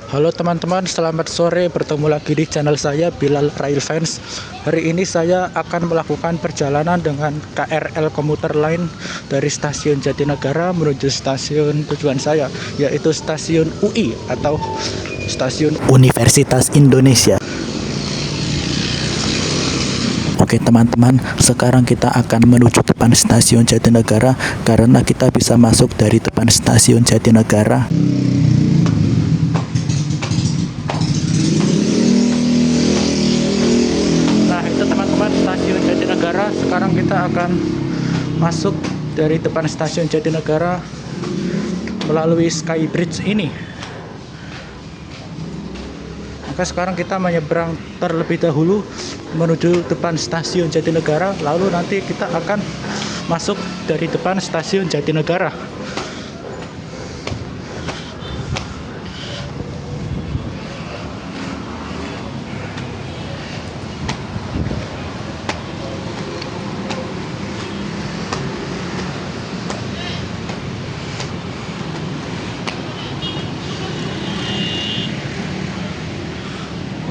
Halo teman-teman, selamat sore. Bertemu lagi di channel saya Bilal Rail Fans. Hari ini saya akan melakukan perjalanan dengan KRL komuter lain dari stasiun Jatinegara menuju stasiun tujuan saya, yaitu stasiun UI atau stasiun Universitas Indonesia. Oke teman-teman, sekarang kita akan menuju depan stasiun Jatinegara karena kita bisa masuk dari depan stasiun Jatinegara. Nah, itu teman-teman stasiun Jatinegara. Sekarang kita akan masuk dari depan stasiun Jatinegara melalui Skybridge ini. Maka sekarang kita menyeberang terlebih dahulu menuju depan stasiun Jatinegara, lalu nanti kita akan masuk dari depan stasiun Jatinegara.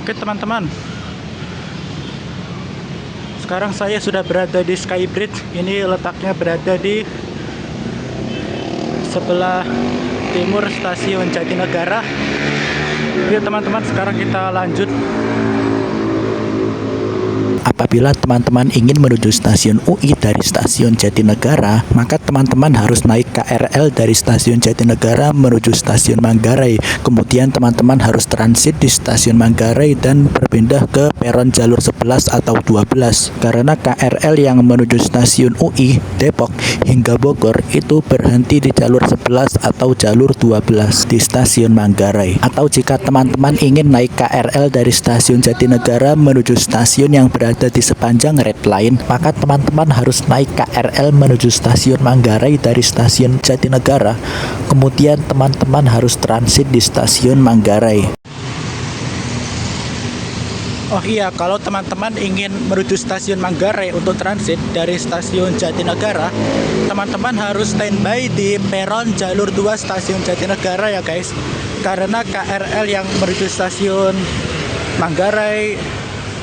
Oke teman-teman, sekarang saya sudah berada di Skybridge. Ini letaknya berada di sebelah timur stasiun Jatinegara. Yuk teman-teman, sekarang kita lanjut. Apabila teman-teman ingin menuju stasiun UI dari stasiun Jatinegara, maka teman-teman harus naik KRL dari stasiun Jatinegara menuju stasiun Manggarai. Kemudian teman-teman harus transit di stasiun Manggarai dan berpindah ke peron jalur 11 atau 12. Karena KRL yang menuju stasiun UI, Depok hingga Bogor itu berhenti di jalur 11 atau jalur 12 di stasiun Manggarai. Atau jika teman-teman ingin naik KRL dari stasiun Jatinegara menuju stasiun yang berada di sepanjang Red Line, maka teman-teman harus naik KRL menuju stasiun Manggarai dari stasiun Jatinegara. Kemudian teman-teman harus transit di stasiun Manggarai. Oh iya, kalau teman-teman ingin menuju stasiun Manggarai untuk transit dari stasiun Jatinegara, teman-teman harus standby di peron jalur 2 stasiun Jatinegara ya guys. Karena KRL yang menuju stasiun Manggarai,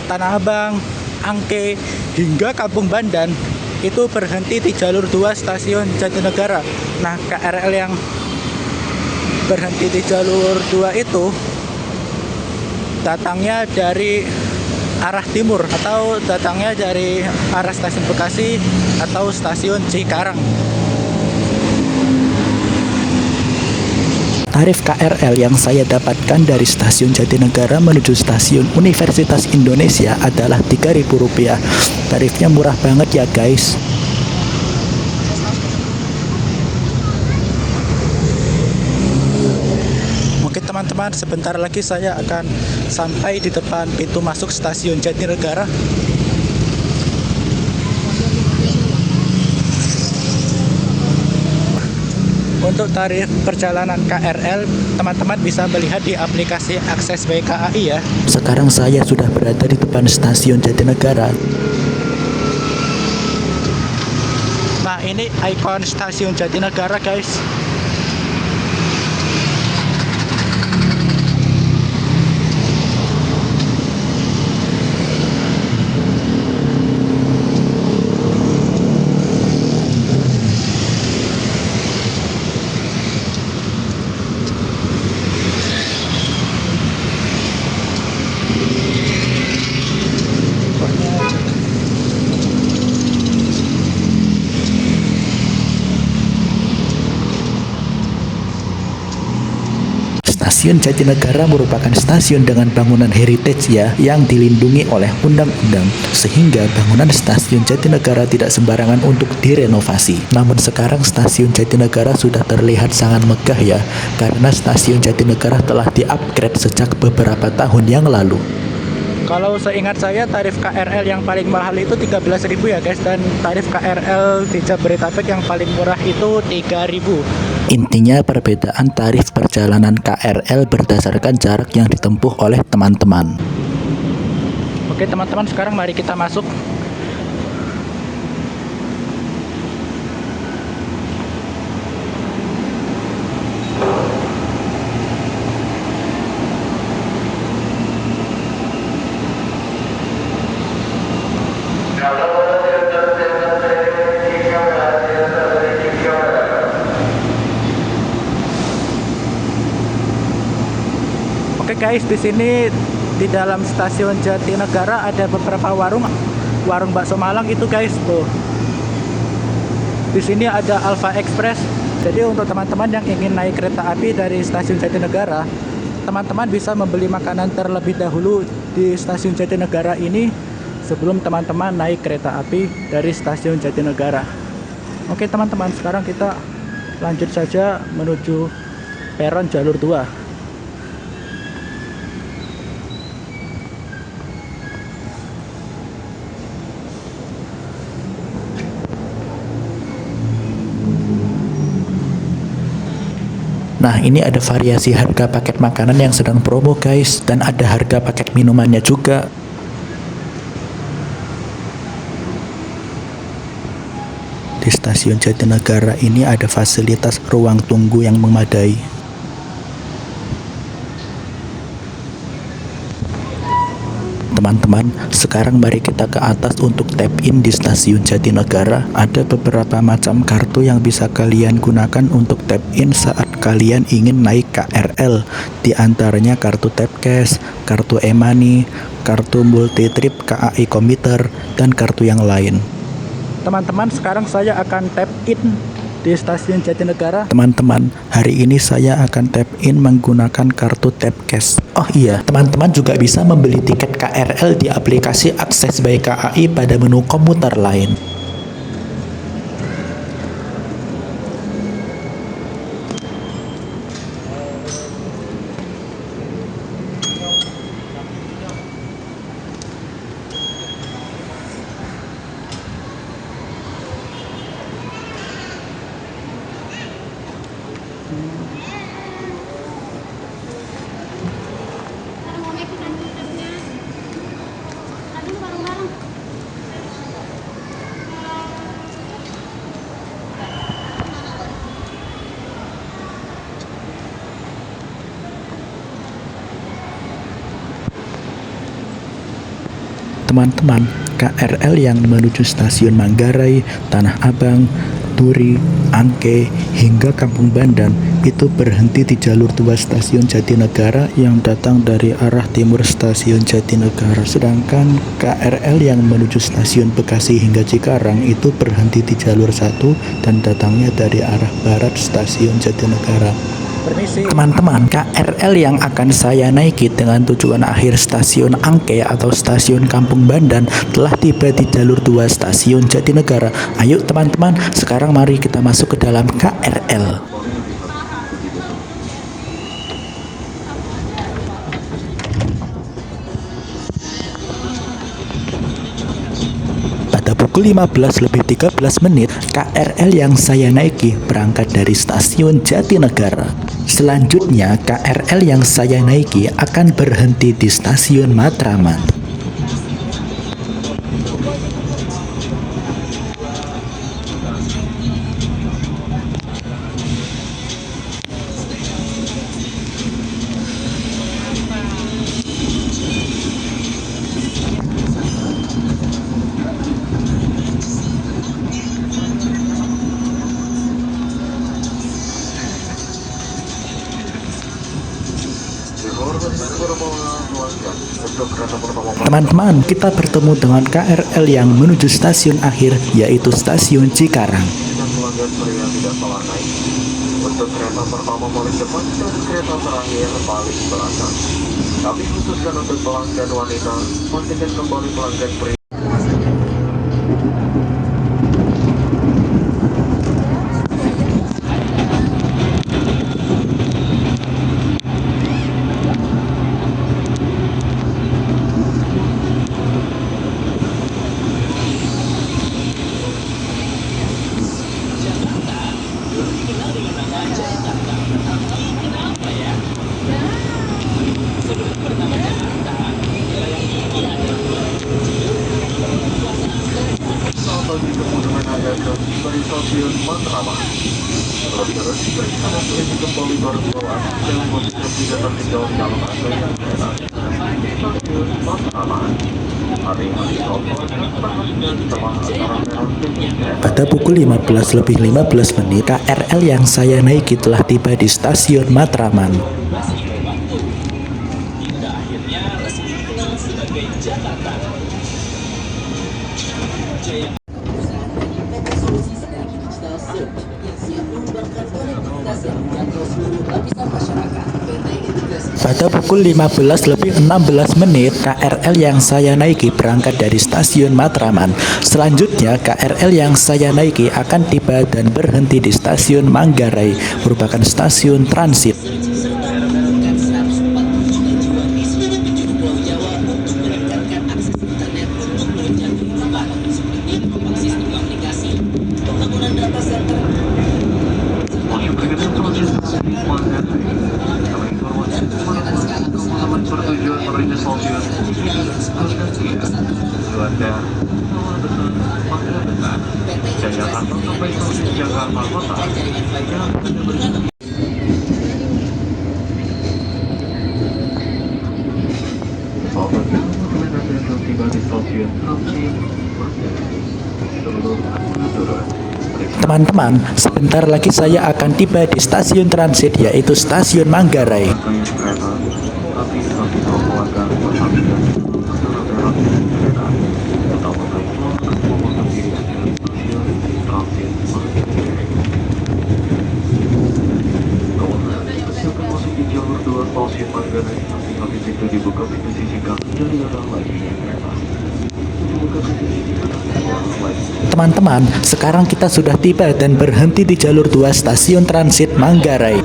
Tanah Abang, Angke hingga Kampung Bandan itu berhenti di jalur 2 stasiun Jatinegara. Nah, KRL yang berhenti di jalur 2 itu datangnya dari arah timur atau datangnya dari arah stasiun Bekasi atau stasiun Cikarang. Tarif KRL yang saya dapatkan dari stasiun Jatinegara menuju stasiun Universitas Indonesia adalah Rp3.000. Tarifnya murah banget ya guys. Oke teman-teman, sebentar lagi saya akan sampai di depan pintu masuk stasiun Jatinegara. Untuk tarif perjalanan KRL, teman-teman bisa melihat di aplikasi Akses by KAI ya. Sekarang saya sudah berada di depan stasiun Jatinegara. Nah, ini ikon stasiun Jatinegara guys. Stasiun Jatinegara merupakan stasiun dengan bangunan heritage ya, yang dilindungi oleh undang-undang, sehingga bangunan stasiun Jatinegara tidak sembarangan untuk direnovasi. Namun sekarang stasiun Jatinegara sudah terlihat sangat megah ya, karena stasiun Jatinegara telah di-upgrade sejak beberapa tahun yang lalu. Kalau seingat saya tarif KRL yang paling mahal itu 13.000 ya guys, dan tarif KRL di Jabodetabek yang paling murah itu 3.000. Intinya perbedaan tarif perjalanan KRL berdasarkan jarak yang ditempuh oleh teman-teman. Oke teman-teman, sekarang mari kita masuk. Oke guys, di sini di dalam stasiun Jatinegara ada beberapa warung bakso Malang itu guys tuh. Di sini ada Alfa Express. Jadi untuk teman-teman yang ingin naik kereta api dari stasiun Jatinegara, teman-teman bisa membeli makanan terlebih dahulu di stasiun Jatinegara ini sebelum teman-teman naik kereta api dari stasiun Jatinegara. Oke teman-teman, sekarang kita lanjut saja menuju peron jalur 2. Nah, ini ada variasi harga paket makanan yang sedang promo guys, dan ada harga paket minumannya juga. Di stasiun Jatinegara ini ada fasilitas ruang tunggu yang memadai. Teman-teman, sekarang mari kita ke atas untuk tap in di stasiun Jatinegara. Ada beberapa macam kartu yang bisa kalian gunakan untuk tap in saat kalian ingin naik KRL. Di antaranya kartu tap cash, kartu e-money, kartu multi trip KAI Komuter, dan kartu yang lain. Teman-teman, sekarang saya akan tap in di stasiun Jatinegara. Teman-teman, hari ini saya akan tap in menggunakan kartu tap cash. Oh iya, teman-teman juga bisa membeli tiket KRL di aplikasi Akses by KAI pada menu komuter lain. Teman-teman, KRL yang menuju stasiun Manggarai, Tanah Abang, Turi, Angke, hingga Kampung Bandan itu berhenti di jalur 2 stasiun Jatinegara yang datang dari arah timur stasiun Jatinegara. Sedangkan KRL yang menuju stasiun Bekasi hingga Cikarang itu berhenti di jalur 1 dan datangnya dari arah barat stasiun Jatinegara. Teman-teman, KRL yang akan saya naiki dengan tujuan akhir stasiun Angke atau stasiun Kampung Bandan telah tiba di jalur 2 stasiun Jatinegara. Ayo teman-teman, sekarang mari kita masuk ke dalam KRL. Pada pukul 15:13 KRL yang saya naiki berangkat dari stasiun Jatinegara. Selanjutnya KRL yang saya naiki akan berhenti di stasiun Matraman. Teman-teman, kita bertemu dengan KRL yang menuju stasiun akhir, yaitu stasiun Cikarang. Untuk kereta pertama paling depan dan kereta terakhir paling belakang. Tapi khususkan untuk pelanggan wanita, pastikan kembali pelanggan pria. Stasiun Matraman. Terus kembali berjalan dengan posisi tidak tertinggal di dalam antrian kereta. Stasiun Matraman. Pada pukul 15:15 KRL yang saya naiki telah tiba di stasiun Matraman. Pada pukul 15 lebih 16 menit, KRL yang saya naiki berangkat dari stasiun Matraman. Selanjutnya, KRL yang saya naiki akan tiba dan berhenti di stasiun Manggarai, merupakan stasiun transit. Teman-teman, sebentar lagi saya akan tiba di stasiun transit, yaitu stasiun Manggarai. Teman-teman, sekarang kita sudah tiba dan berhenti di jalur 2 stasiun transit Manggarai.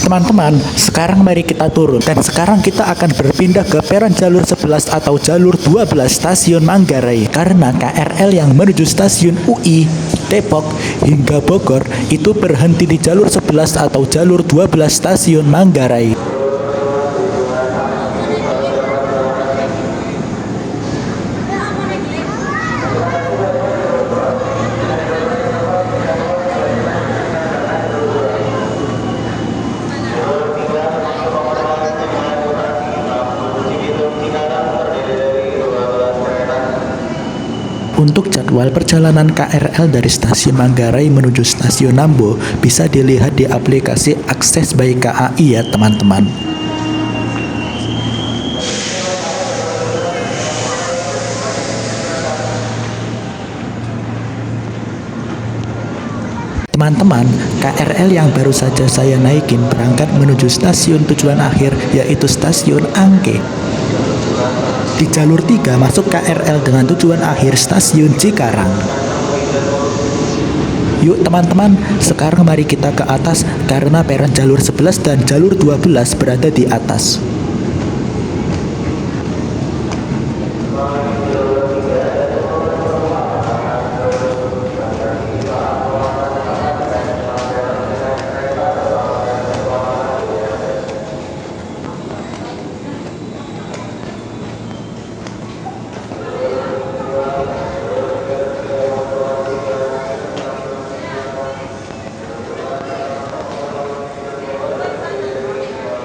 Teman-teman, sekarang mari kita turun dan sekarang kita akan berpindah ke peron jalur 11 atau jalur 12 stasiun Manggarai, karena KRL yang menuju stasiun UI, Depok hingga Bogor itu berhenti di jalur 11 atau jalur 12 stasiun Manggarai. Untuk jadwal perjalanan KRL dari stasiun Manggarai menuju stasiun Nambo bisa dilihat di aplikasi Akses by KAI ya teman-teman. Teman-teman, KRL yang baru saja saya naikin berangkat menuju stasiun tujuan akhir, yaitu stasiun Angke. Di jalur 3 masuk KRL dengan tujuan akhir stasiun Cikarang. Yuk teman-teman, sekarang mari kita ke atas karena peron jalur 11 dan jalur 12 berada di atas.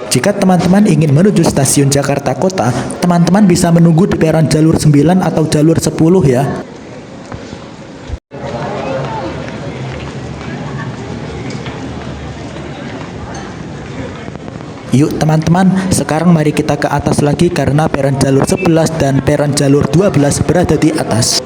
Jika teman-teman ingin menuju stasiun Jakarta Kota, teman-teman bisa menunggu di peron jalur 9 atau jalur 10 ya. Yuk teman-teman, sekarang mari kita ke atas lagi karena peron jalur 11 dan peron jalur 12 berada di atas.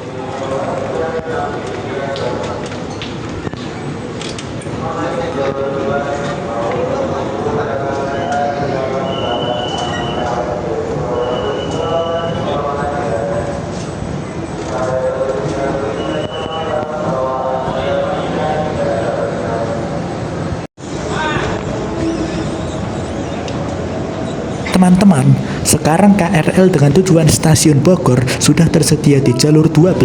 Teman-teman, sekarang KRL dengan tujuan stasiun Bogor sudah tersedia di jalur 12.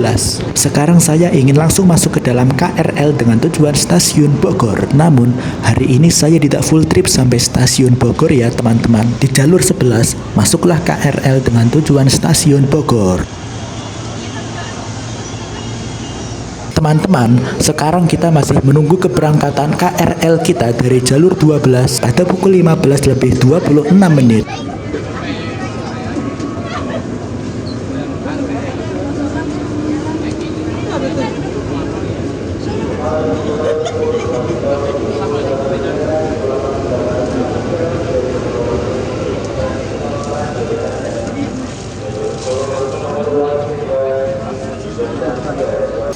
Sekarang saya ingin langsung masuk ke dalam KRL dengan tujuan stasiun Bogor. Namun, hari ini saya tidak full trip sampai stasiun Bogor ya teman-teman. Di jalur 11, masuklah KRL dengan tujuan stasiun Bogor. Teman-teman, sekarang kita masih menunggu keberangkatan KRL kita dari jalur 12 pada pukul 15 lebih 26 menit.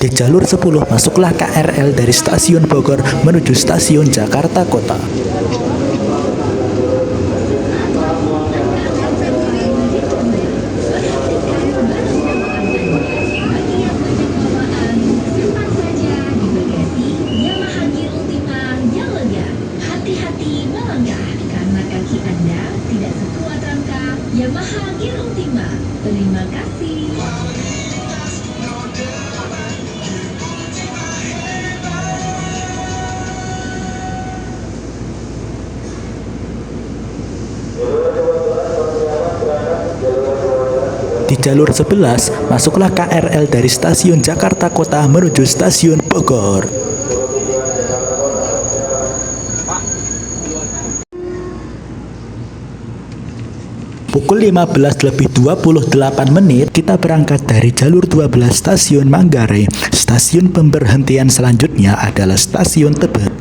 Di jalur 10 masuklah KRL dari stasiun Bogor menuju stasiun Jakarta Kota. Hati-hati melangkah karena kaki Anda tidak sekuat rangka Yamaha Gear Ultima. Terima kasih. Di jalur 11, masuklah KRL dari stasiun Jakarta Kota menuju stasiun Bogor. Pukul 15 lebih 28 menit, kita berangkat dari jalur 12 stasiun Manggarai. Stasiun pemberhentian selanjutnya adalah stasiun Tebet.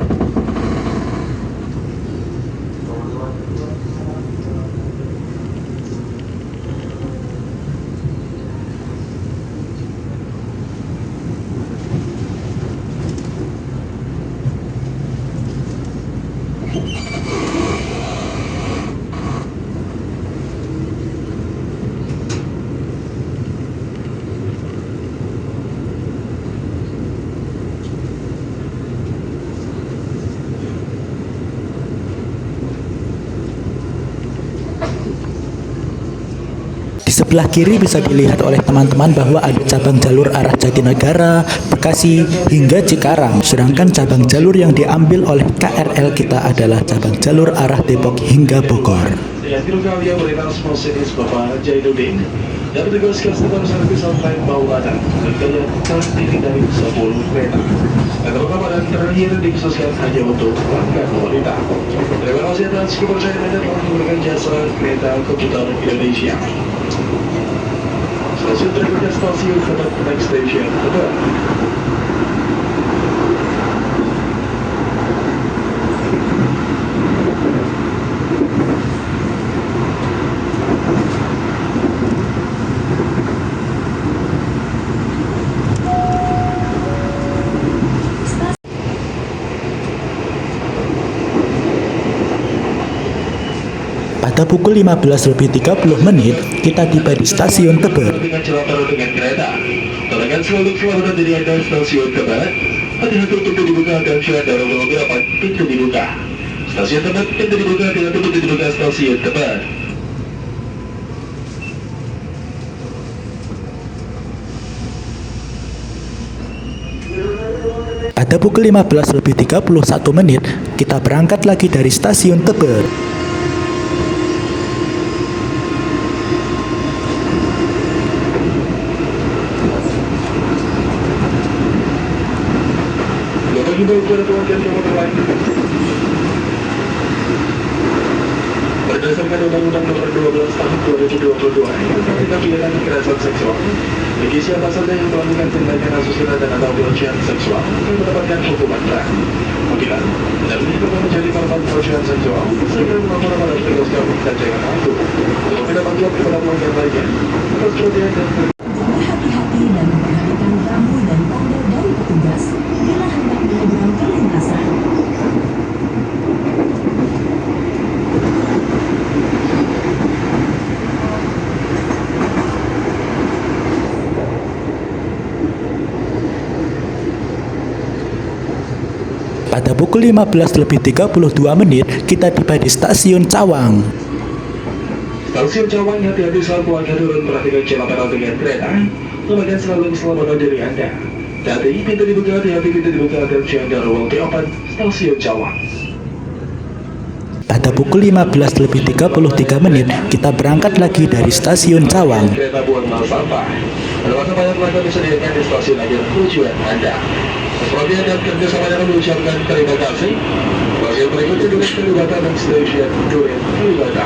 Di sebelah kiri bisa dilihat oleh teman-teman bahwa ada cabang jalur arah Jatinegara, Bekasi, hingga Cikarang. Sedangkan cabang jalur yang diambil oleh KRL kita adalah cabang jalur arah Depok hingga Bogor. Dan petugas customer service hotline Maulana berkaya terdiri dari 10 kereta. Dan pertama dan terakhir dikhususkan hanya untuk pelanggan wanita. Terima kasih atas kepercayaan Anda telah memberikan jasa kereta komuter Indonesia. Stasiun berikutnya stasiun Tebet Next Station Tebet. Pada pukul 15 lebih 30 menit, kita tiba di stasiun Tebet. Dengan celah baru dengan kereta. Tolongkan selalu keluar dari Anda stasiun Tebet. Hati-hati pintu dibuka dan syarat dalam beberapa pintu dibuka. Stasiun Tebet, pintu dibuka dengan pintu dibuka stasiun Tebet. Pada pukul 15 lebih 31 menit, kita berangkat lagi dari stasiun Tebet. Berdasarkan Undang-Undang Nomor 12 Tahun 2022 tentang pidana kekerasan seksual, bagi siapa saja yang melakukan tindakan asusila dan atau pelecehan seksual akan mendapatkan hukuman berat. Apabila benar-benar menjadi korban pelecehan seksual, segera melapor pada petugas gabungan dan jangan ragu untuk tidak melakukan kepada pelanggan lainnya atas pelecehan dan Jadi hati-hati dan memperhatikan rambu dan tanda dari petugas bila hendak menyeberang perlintasan. Pada pukul 15 lebih 32 menit, kita tiba di stasiun Cawang. Stasiun Cawang, hati-hati saat warga turun perhatikan celah pedal dengan kereta. Tolongkan selalu keselamatan diri Anda. Hati-hati pintu dibuka, hati-hati pintu dibuka dan jangan ruang T4 Stasiun Cawang. Pada pukul 15 lebih 33 menit, kita berangkat lagi dari stasiun Cawang. Kereta buang mal sampah. Ada masa banyak pelanggan disediakan di stasiun akhir tujuan Anda. Perhatian dan kerjasamanya kami ucapkan terima kasih. Stasiun berikutnya Duren Kalibata dan stasiun Duren Kalibata.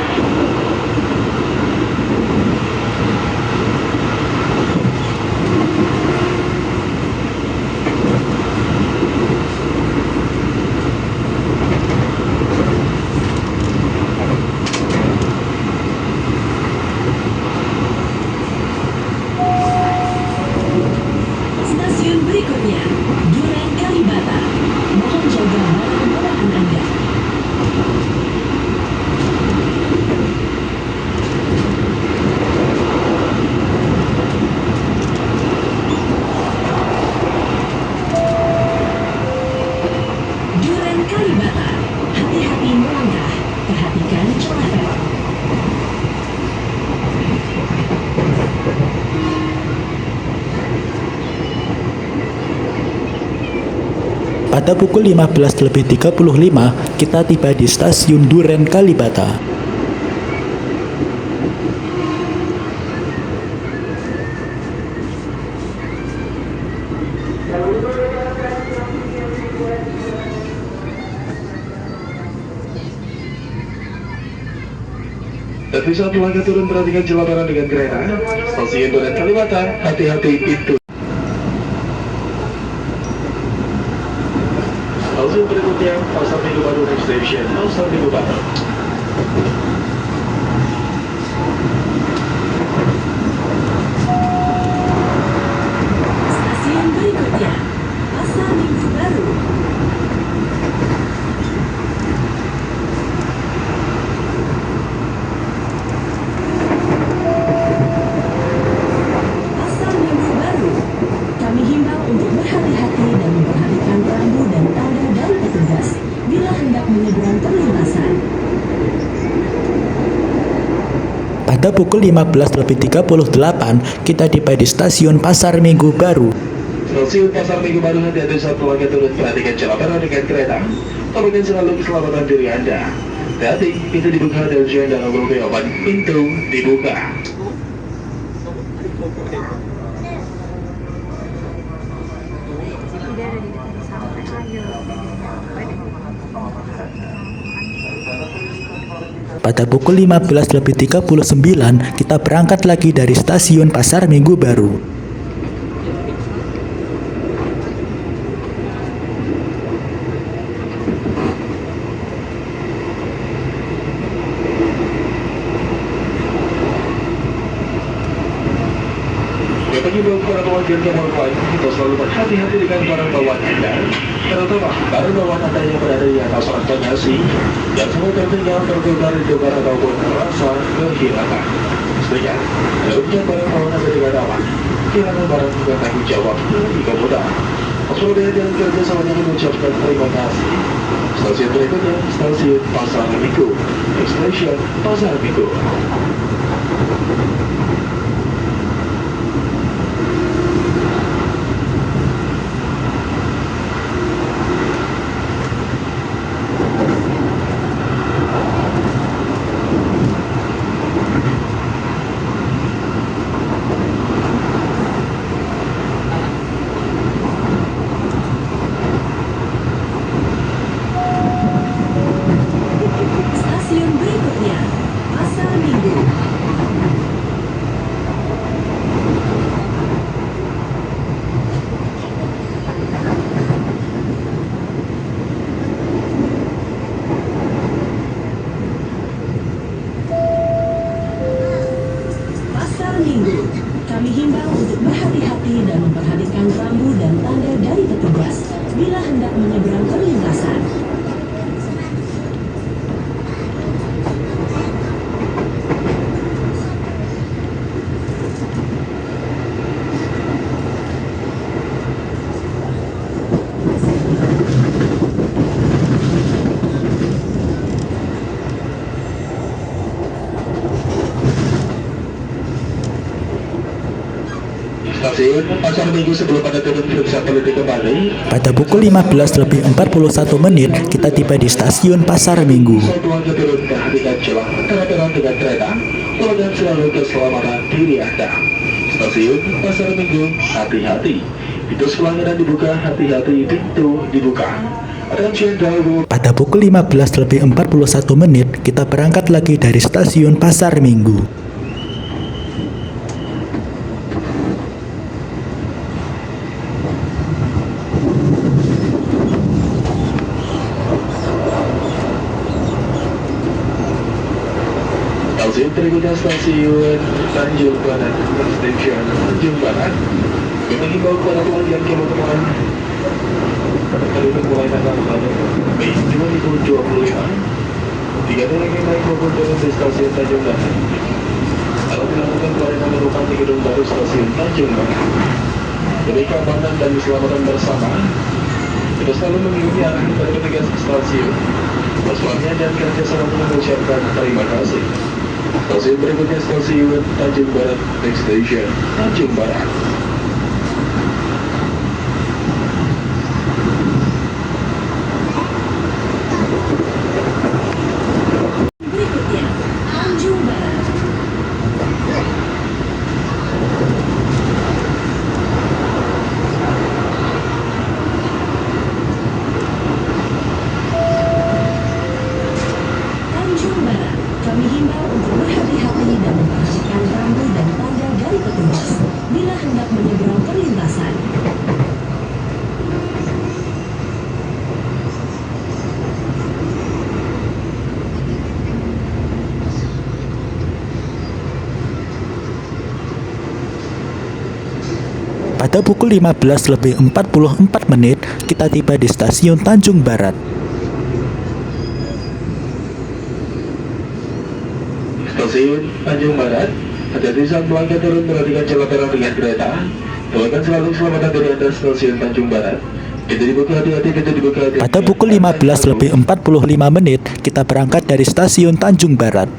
Stasiun berikutnya, Duren Kalibata. Mohon jaga barang bawaan Anda. Duren Kalibata, hati-hati melangkah, perhatikan celah rel. Pada pukul 15.35, kita tiba di stasiun Duren Kalibata. Dan bisa pelanggan turun perhatikan jelabaran dengan kereta. Stasiun Duren Kalibata, hati-hati pintu. Stasiun berikutnya, Pasar Minggu Baru Next Station, Pasar Minggu Baru. Stasiun berikutnya, Pasar Minggu Baru. Pasar Minggu Baru. Kami himbau untuk berhati-hati dan memperhatikan rambu dan tanda dari petugas bila hendak menyeberang perlintasan. Pada pukul 15.38, kita tiba di stasiun Pasar Minggu Baru. Stasiun Pasar Minggu Baru, hati-hati saat pelanggan turun perhatikan jelabaran dengan kereta. Utamakan selalu keselamatan diri Anda. Hati-hati, pintu dibuka dan jangan nomor open. Pintu dibuka. Pada pukul 15.39, kita berangkat lagi dari stasiun Pasar Minggu Baru. Bagi para pelanggan nomor lain, kita selalu berhati-hati dengan barang bawaan Anda. Terutama barang bawaan Anda yang berada di atas rak bagasi, yang semua tertinggal, tertukar, ditukar ataupun terasa kehilangan. Sebenarnya, dalamnya barang bawaan Anda dengan aman. Kehilangan barang juga tanggung jawab lebih mudah. Australia dan kerjasamanya mengucapkan terima kasih. Stasiun berikutnya, stasiun Pasar Minggu. Next station, Pasar Minggu. Stasiun berikutnya, Pasar Minggu. Pasar Minggu. Kami himbau untuk berhati-hati dan memperhatikan rambu dan tanda dari petugas bila hendak menyeberang perlintasan. Stasiun Pasar Minggu sebelum Anda turun periksa perlu kembali. Pada pukul 15.41, kita tiba di stasiun Pasar Minggu. Saat pelanggan turun perhatikan celah antara dengan kereta. Pelanggan selalu keselamatan diri Anda. Stasiun Pasar Minggu, hati-hati. Pintu pelanggaran dibuka, hati-hati pintu dibuka. Attention driver. Pada pukul 15.41 menit, kita berangkat lagi dari stasiun Pasar Minggu. Stasiun berikutnya stasiun Tanjung Barat, Station Tanjung Barat. Yang mengimbau kepada pelanggan kemotoran untuk mulai tanggal 1 Mei 2025. Jika ada yang ingin naik maupun turun di stasiun Tanjung Barat, dapat dilakukan pelayanan penumpang di gedung baru stasiun Tanjung Barat. Demi keamanan dan keselamatan bersama, kita selalu mengikuti arahan dari petugas stasiun. Semuanya dan kerjasama mengucapkan terima kasih. Stasiun berikutnya stasiun Tanjung Barat, Next Station Tanjung Barat. Berikutnya, Tanjung Barat. Tanjung Barat, kami himbau untuk berhati-hati dan memperhatikan rambu dan tanda dari petugas bila hendak menyeberang perlintasan. Pada pukul 15.44 menit, kita tiba di stasiun Tanjung Barat. Stasiun Tanjung Barat, hati-hati saat pelanggan turun perhatikan celah terang dengan kereta. Doakan selalu keselamatan dari Anda stasiun Tanjung Barat. Pintu dibuka, hati-hati, pintu dibuka, hati-hati. Pada pukul 15.45 menit, kita berangkat dari stasiun Tanjung Barat.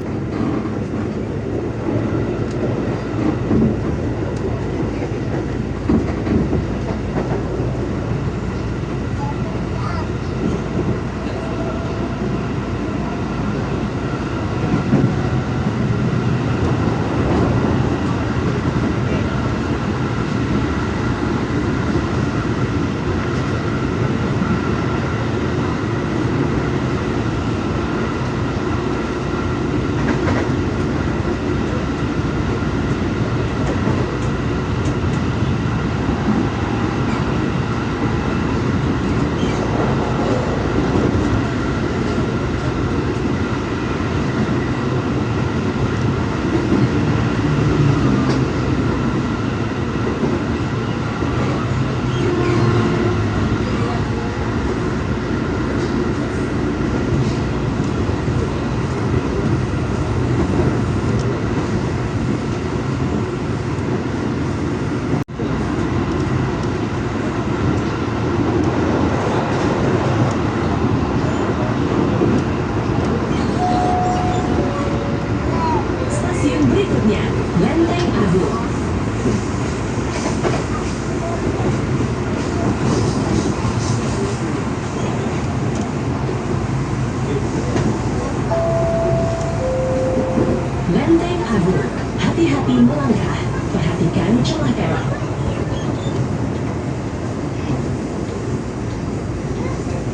Stasiun berikutnya, Lenteng Agung. Lenteng Agung, hati-hati melangkah, perhatikan celah terang.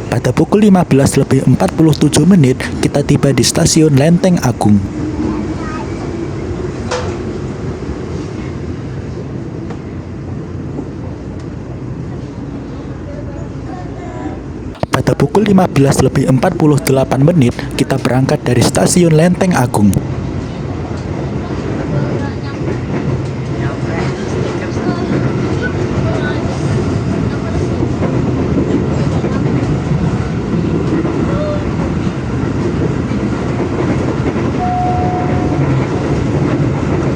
Pada pukul 15.47 menit, kita tiba di stasiun Lenteng Agung. Pada pukul 15.48 menit, kita berangkat dari stasiun Lenteng Agung.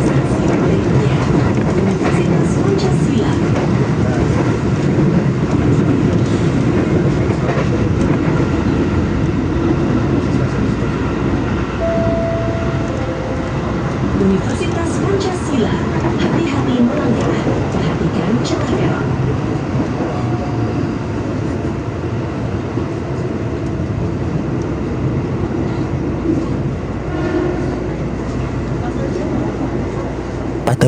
Stasiun berikutnya, Universitas Pancasila.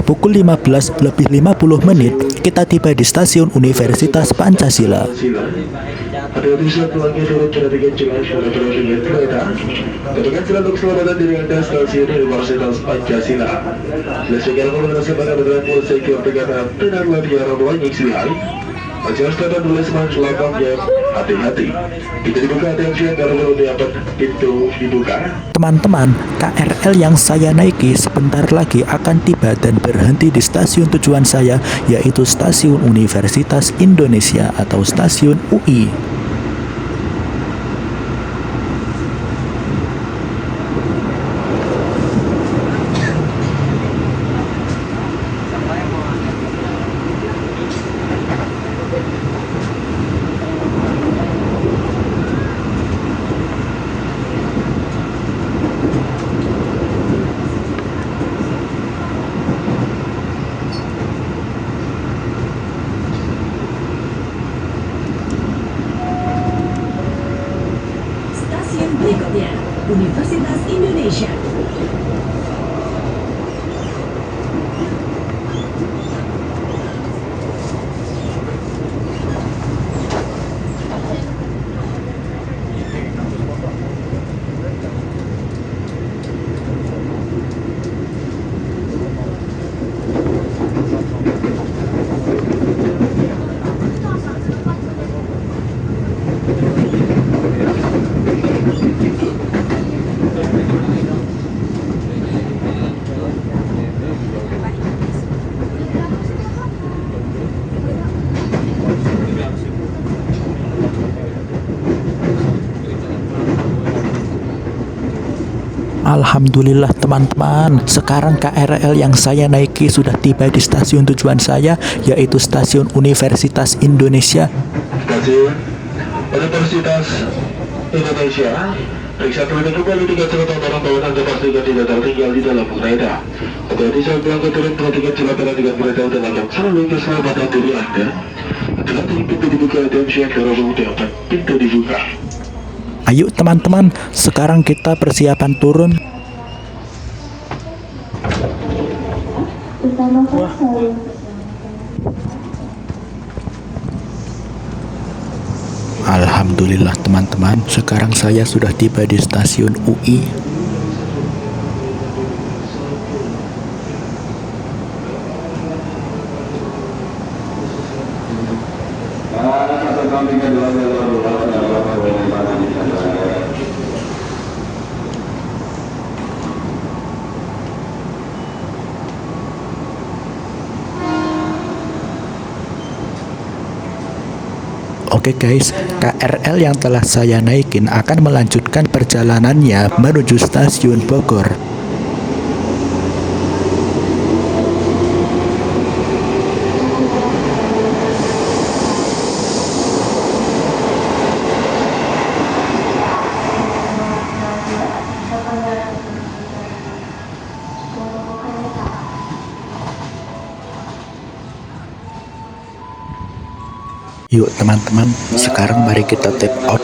pukul 15:50 kita tiba di stasiun Universitas Pancasila. Ada bisa keluarga turut perhatikan jelas pada perhatikan kereta. Katakan selalu keselamatan diri Anda stasiun Universitas Pancasila. Selesaikan komunikasi pada berlaku sektor tegatan benar latihan ruang XBI. Ajar standar tulis selapangnya hati-hati. Kita dibuka atensi karena belum dapat pintu dibuka. Teman-teman, KRL yang saya naiki sebentar lagi akan tiba dan berhenti di stasiun tujuan saya, yaitu Stasiun Universitas Indonesia atau Stasiun UI. Stasiun berikutnya, Universitas Indonesia. Alhamdulillah teman-teman, sekarang KRL yang saya naiki sudah tiba di stasiun tujuan saya, yaitu Stasiun Universitas Indonesia. Stasiun Universitas Indonesia. Periksa terlebih kembali dengan catatan barang bawaan Anda pastikan tidak tertinggal di dalam kereta. Hati-hati saat berangkat turun, perhatikan celana dengan kereta dan akan selalu keselamatan diri Anda. Hati-hati pintu dibuka dan siap dorong dapat pintu dibuka. Ayo teman-teman, sekarang kita persiapan turun. Alhamdulillah teman-teman, sekarang saya sudah tiba di stasiun UI. Oke guys, KRL yang telah saya naikin akan melanjutkan perjalanannya menuju stasiun Bogor. Yuk teman-teman, sekarang mari kita take out.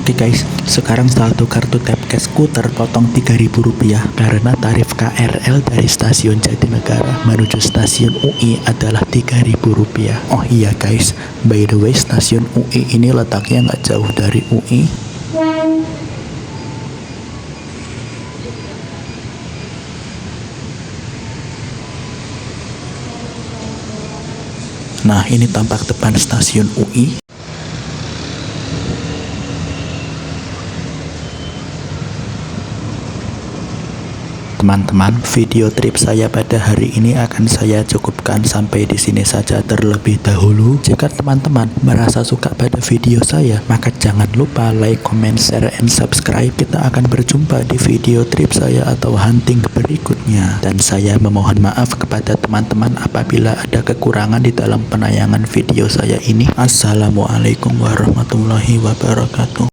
Oke guys, sekarang saldo kartu tap cashku terpotong Rp3.000 karena tarif KRL dari stasiun Jatinegara menuju stasiun UI adalah Rp3.000. Oh iya guys, by the way stasiun UI ini letaknya nggak jauh dari UI. Nah, ini tampak depan stasiun UI. Teman-teman, video trip saya pada hari ini akan saya cukupkan sampai di sini saja terlebih dahulu. Jika teman-teman merasa suka pada video saya, maka jangan lupa like, comment, share, and subscribe. Kita akan berjumpa di video trip saya atau hunting berikutnya. Dan saya memohon maaf kepada teman-teman apabila ada kekurangan di dalam penayangan video saya ini. Assalamualaikum warahmatullahi wabarakatuh.